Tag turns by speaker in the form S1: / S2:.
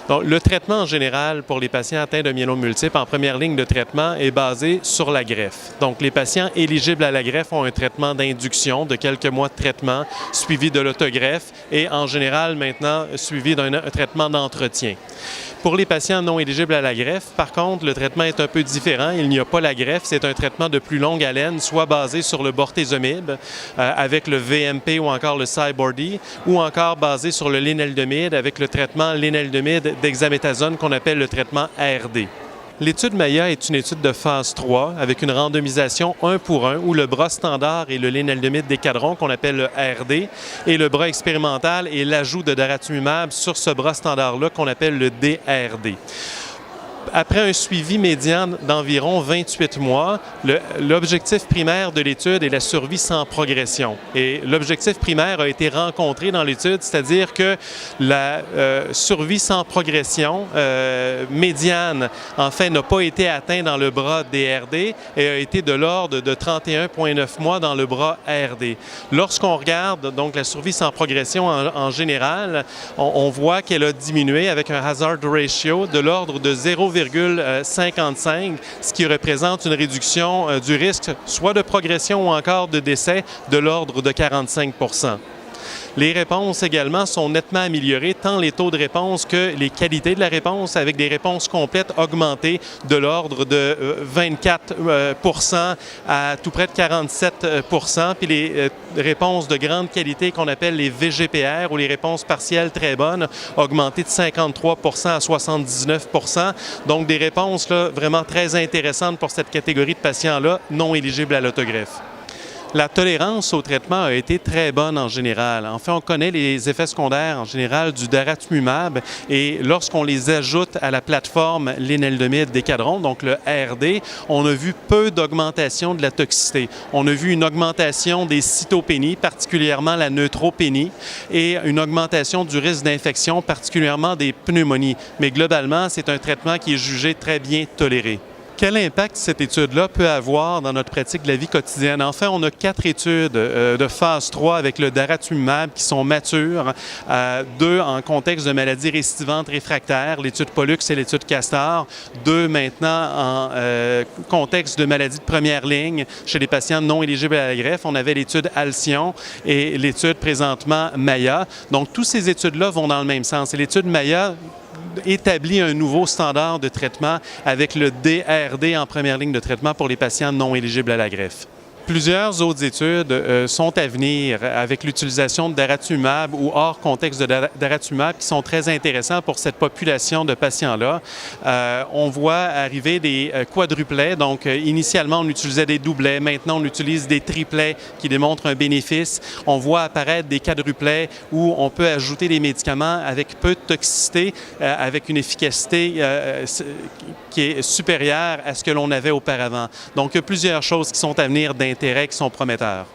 S1: Donc, le traitement en général pour les patients atteints de myélome multiple en première ligne de traitement est basé sur la greffe. Donc, les patients éligibles à la greffe ont un traitement d'induction de quelques mois de traitement suivi de l'autogreffe et en général maintenant suivi d'un traitement d'entretien. Pour les patients non éligibles à la greffe, par contre, le traitement est un peu différent. Il n'y a pas la greffe, c'est un traitement de plus longue haleine, soit basé sur le bortezomib avec le VMP ou encore le Cybordi, ou encore basé sur le léneldomide avec le traitement léneldomide dexaméthasone qu'on appelle le traitement ARD. L'étude MAIA est une étude de phase 3 avec une randomisation 1 pour 1 où le bras standard est le léneldomide décadron qu'on appelle le ARD et le bras expérimental est l'ajout de daratumumab sur ce bras standard-là qu'on appelle le DARD. Après un suivi médian d'environ 28 mois, l'objectif primaire de l'étude est la survie sans progression. Et l'objectif primaire a été rencontré dans l'étude, c'est-à-dire que la survie sans progression médiane, en fait, n'a pas été atteinte dans le bras DRD et a été de l'ordre de 31,9 mois dans le bras ARD. Lorsqu'on regarde donc la survie sans progression en général, on voit qu'elle a diminué avec un hazard ratio de l'ordre de 0,55, ce qui représente une réduction du risque soit de progression ou encore de décès de l'ordre de 45 %. Les réponses également sont nettement améliorées, tant les taux de réponse que les qualités de la réponse, avec des réponses complètes augmentées de l'ordre de 24 % à tout près de 47 %, puis les réponses de grande qualité qu'on appelle les VGPR ou les réponses partielles très bonnes, augmentées de 53 % à 79 %. Donc des réponses là, vraiment très intéressantes pour cette catégorie de patients-là non éligibles à l'autogreffe. La tolérance au traitement a été très bonne en général. En fait, on connaît les effets secondaires en général du daratumumab et lorsqu'on les ajoute à la plateforme léneldomide décadron, donc le ARD, on a vu peu d'augmentation de la toxicité. On a vu une augmentation des cytopénies, particulièrement la neutropénie, et une augmentation du risque d'infection, particulièrement des pneumonies. Mais globalement, c'est un traitement qui est jugé très bien toléré. Quel impact cette étude-là peut avoir dans notre pratique de la vie quotidienne? Enfin, on a 4 études de phase 3 avec le daratumumab qui sont matures, 2 en contexte de maladies récidivantes réfractaires, l'étude Pollux et l'étude Castor, 2 maintenant en contexte de maladies de première ligne chez les patients non éligibles à la greffe. On avait l'étude Alcyon et l'étude présentement MAIA. Donc, toutes ces études-là vont dans le même sens. Et l'étude MAIA établit un nouveau standard de traitement avec le DRD en première ligne de traitement pour les patients non éligibles à la greffe. Plusieurs autres études sont à venir avec l'utilisation de daratumumab ou hors contexte de daratumumab qui sont très intéressants pour cette population de patients-là. On voit arriver des quadruplets. Donc, initialement, on utilisait des doublets. Maintenant, on utilise des triplets qui démontrent un bénéfice. On voit apparaître des quadruplets où on peut ajouter des médicaments avec peu de toxicité, avec une efficacité qui est supérieure à ce que l'on avait auparavant. Donc, il y a plusieurs choses qui sont à venir d'intérêt qui sont prometteurs.